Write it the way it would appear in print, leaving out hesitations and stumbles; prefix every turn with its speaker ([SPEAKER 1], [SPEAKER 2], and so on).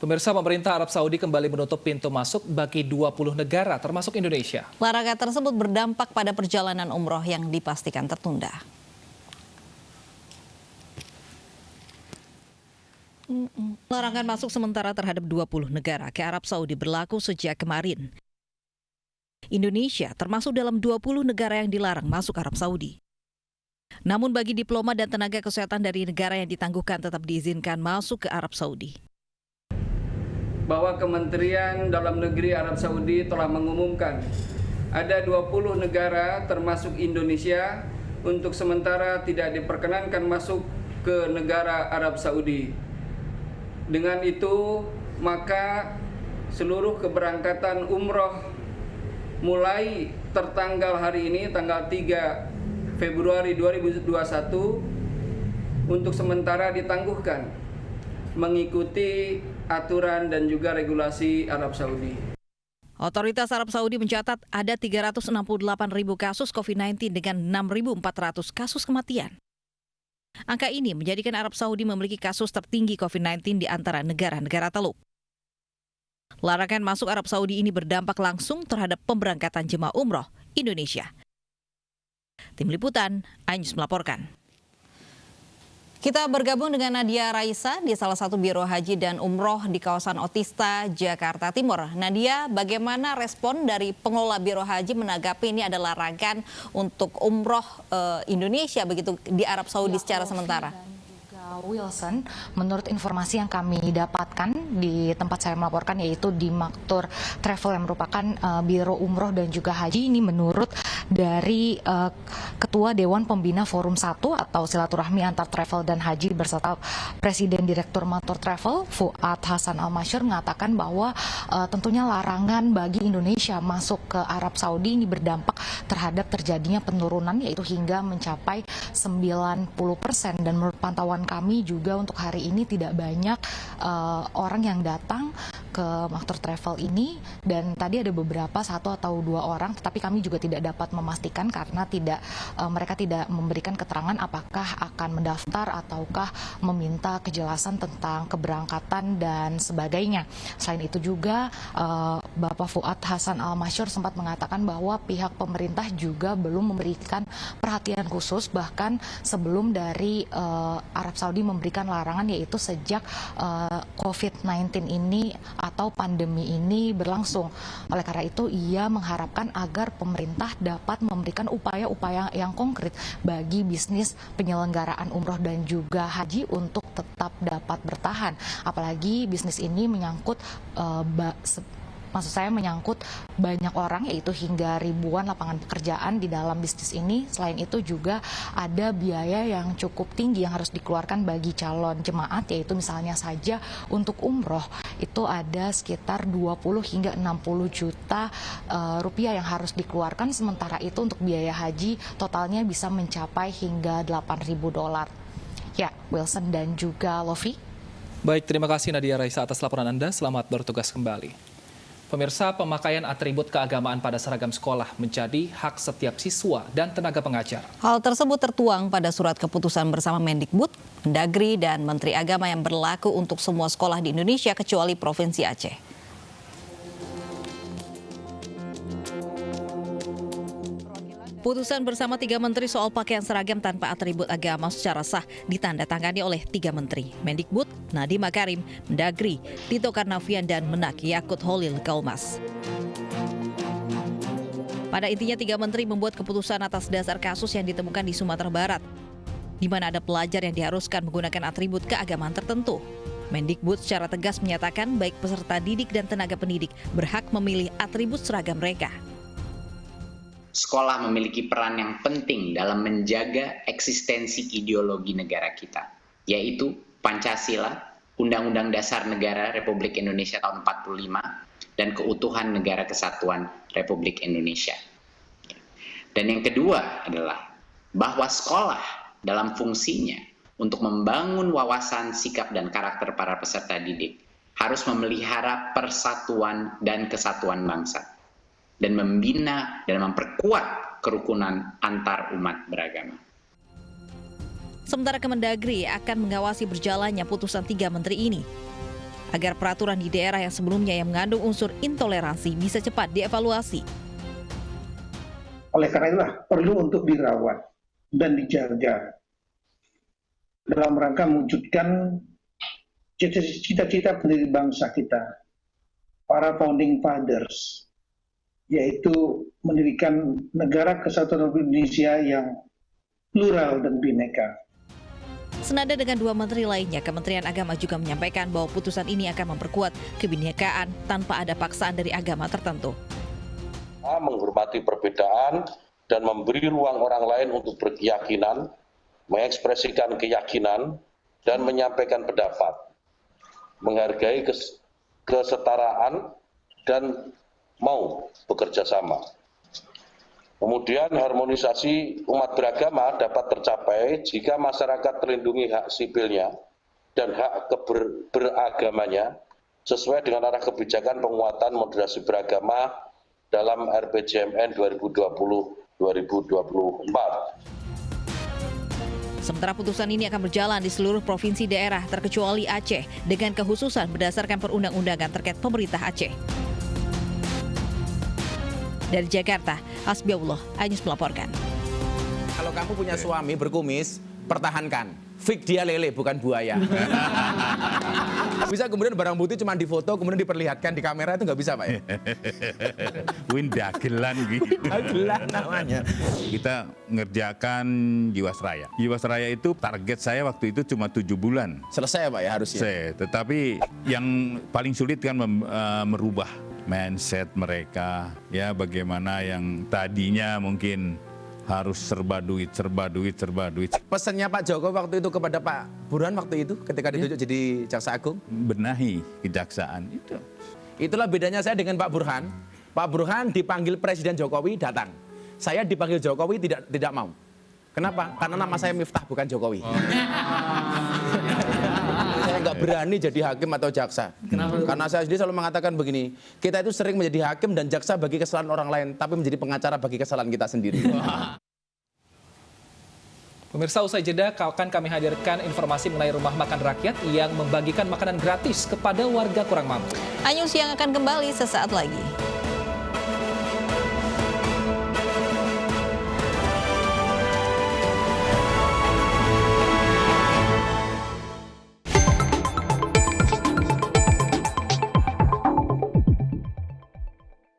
[SPEAKER 1] Pemirsa, pemerintah Arab Saudi kembali menutup pintu masuk bagi 20 negara termasuk Indonesia.
[SPEAKER 2] Larangan tersebut berdampak pada perjalanan umroh yang dipastikan tertunda. Larangan masuk sementara terhadap 20 negara ke Arab Saudi berlaku sejak kemarin. Indonesia termasuk dalam 20 negara yang dilarang masuk Arab Saudi. Namun bagi diplomat dan tenaga kesehatan dari negara yang ditangguhkan tetap diizinkan masuk ke Arab Saudi.
[SPEAKER 3] Bahwa Kementerian Dalam Negeri Arab Saudi telah mengumumkan ada 20 negara termasuk Indonesia untuk sementara tidak diperkenankan masuk ke negara Arab Saudi. Dengan itu maka seluruh keberangkatan umroh mulai tertanggal hari ini tanggal 3 Februari 2021 untuk sementara ditangguhkan mengikuti aturan dan juga regulasi Arab Saudi.
[SPEAKER 2] Otoritas Arab Saudi mencatat ada 368.000 kasus COVID-19 dengan 6.400 kasus kematian. Angka ini menjadikan Arab Saudi memiliki kasus tertinggi COVID-19 di antara negara-negara Teluk. Larangan masuk Arab Saudi ini berdampak langsung terhadap pemberangkatan jemaah umroh Indonesia. Tim Liputan, Ainus melaporkan. Kita bergabung dengan Nadia Raisa di salah satu biro haji dan umroh di kawasan Otista, Jakarta Timur. Nadia, bagaimana respon dari pengelola biro haji menanggapi ini adalah larangan untuk umroh Indonesia begitu di Arab Saudi secara sementara?
[SPEAKER 4] Wilson, menurut informasi yang kami dapatkan di tempat saya melaporkan yaitu di Maktur Travel yang merupakan biro umroh dan juga haji, ini menurut dari Ketua Dewan Pembina Forum 1 atau silaturahmi antar travel dan haji berserta Presiden Direktur Maktur Travel Fuad Hasan Al-Masyhur mengatakan bahwa tentunya larangan bagi Indonesia masuk ke Arab Saudi ini berdampak terhadap terjadinya penurunan yaitu hingga mencapai 90%, dan menurut pantauan kami juga untuk hari ini tidak banyak orang yang datang ke Maktur Travel ini, dan tadi ada beberapa 1 atau 2 orang, tetapi kami juga tidak dapat memastikan karena mereka tidak memberikan keterangan apakah akan mendaftar ataukah meminta kejelasan tentang keberangkatan dan sebagainya. Selain itu juga Bapak Fuad Hasan Al-Masyhur sempat mengatakan bahwa pihak pemerintah juga belum memberikan perhatian khusus bahkan sebelum dari Arab Saudi memberikan larangan, yaitu sejak COVID-19 ini atau pandemi ini berlangsung. Oleh karena itu ia mengharapkan agar pemerintah dapat memberikan upaya-upaya yang konkret bagi bisnis penyelenggaraan umroh dan juga haji untuk tetap dapat bertahan. Apalagi bisnis ini menyangkut menyangkut banyak orang, yaitu hingga ribuan lapangan pekerjaan di dalam bisnis ini. Selain itu juga ada biaya yang cukup tinggi yang harus dikeluarkan bagi calon jemaat, yaitu misalnya saja untuk umroh itu ada sekitar 20 hingga 60 juta rupiah yang harus dikeluarkan, sementara itu untuk biaya haji totalnya bisa mencapai hingga $8.000. Ya, Wilson dan juga Lofi.
[SPEAKER 1] Baik, terima kasih Nadia Raisa atas laporan Anda. Selamat bertugas kembali. Pemirsa, pemakaian atribut keagamaan pada seragam sekolah menjadi hak setiap siswa dan tenaga pengajar.
[SPEAKER 2] Hal tersebut tertuang pada surat keputusan bersama Mendikbud, Mendagri, dan Menteri Agama yang berlaku untuk semua sekolah di Indonesia kecuali Provinsi Aceh. Putusan bersama 3 menteri soal pakaian seragam tanpa atribut agama secara sah ditandatangani oleh 3 menteri, Mendikbud, Nadiem Makarim, Mendagri, Tito Karnavian, dan Menak Yakut Holil Kaumas. Pada intinya 3 menteri membuat keputusan atas dasar kasus yang ditemukan di Sumatera Barat, di mana ada pelajar yang diharuskan menggunakan atribut keagamaan tertentu. Mendikbud secara tegas menyatakan baik peserta didik dan tenaga pendidik berhak memilih atribut seragam mereka.
[SPEAKER 5] Sekolah memiliki peran yang penting dalam menjaga eksistensi ideologi negara kita, yaitu Pancasila, Undang-Undang Dasar Negara Republik Indonesia tahun 45, dan keutuhan Negara Kesatuan Republik Indonesia. Dan yang kedua adalah bahwa sekolah dalam fungsinya untuk membangun wawasan, sikap, dan karakter para peserta didik harus memelihara persatuan dan kesatuan bangsa, dan membina dan memperkuat kerukunan antar umat beragama.
[SPEAKER 2] Sementara Kemendagri akan mengawasi berjalannya putusan 3 menteri ini. agar peraturan di daerah yang sebelumnya yang mengandung unsur intoleransi bisa cepat dievaluasi.
[SPEAKER 6] Oleh karena itulah perlu untuk dirawat dan dijaga dalam rangka mewujudkan cita-cita pendiri bangsa kita, para founding fathers, yaitu mendirikan negara kesatuan Republik Indonesia yang plural dan bineka.
[SPEAKER 2] Senada dengan dua menteri lainnya, Kementerian Agama juga menyampaikan bahwa putusan ini akan memperkuat kebinekaan tanpa ada paksaan dari agama tertentu.
[SPEAKER 7] Menghormati perbedaan dan memberi ruang orang lain untuk berkeyakinan, mengekspresikan keyakinan, dan menyampaikan pendapat, menghargai kesetaraan, dan mau bekerja sama. Kemudian harmonisasi umat beragama dapat tercapai jika masyarakat terlindungi hak sipilnya dan hak beragamanya sesuai dengan arah kebijakan penguatan moderasi beragama dalam RPJMN 2020-2024.
[SPEAKER 2] Sementara putusan ini akan berjalan di seluruh provinsi daerah terkecuali Aceh dengan kekhususan berdasarkan perundang-undangan terkait pemerintah Aceh. Dari Jakarta, Hasbiullah Anyus melaporkan.
[SPEAKER 8] Kalau kamu punya suami berkumis, pertahankan. Fik dia lele, bukan buaya. Bisa kemudian barang bukti cuma difoto, kemudian diperlihatkan di kamera, itu nggak bisa, Pak ya?
[SPEAKER 9] Windagelan gitu.
[SPEAKER 8] Windagelan namanya.
[SPEAKER 9] Kita ngerjakan Jiwasraya. Jiwasraya itu target saya waktu itu cuma 7 bulan.
[SPEAKER 8] Selesai, Pak ya, harusnya.
[SPEAKER 9] Selesai. Tetapi yang paling sulit kan merubah mindset mereka, ya bagaimana yang tadinya mungkin harus serba duit.
[SPEAKER 8] Pesannya Pak Jokowi waktu itu kepada Pak Burhan waktu itu ketika ditunjuk jadi Jaksa Agung?
[SPEAKER 9] Benahi kejaksaan itu.
[SPEAKER 8] Itulah bedanya saya dengan Pak Burhan. Pak Burhan dipanggil Presiden Jokowi datang. Saya dipanggil Jokowi tidak mau. Kenapa? Karena nama saya Miftah bukan Jokowi. Saya nggak berani jadi hakim atau jaksa. Kenapa? Karena saya sendiri selalu mengatakan begini, kita itu sering menjadi hakim dan jaksa bagi kesalahan orang lain, tapi menjadi pengacara bagi kesalahan kita sendiri.
[SPEAKER 1] Pemirsa, usai jeda akan kami hadirkan informasi mengenai rumah makan rakyat yang membagikan makanan gratis kepada warga kurang mampu.
[SPEAKER 2] Anyus yang akan kembali sesaat lagi.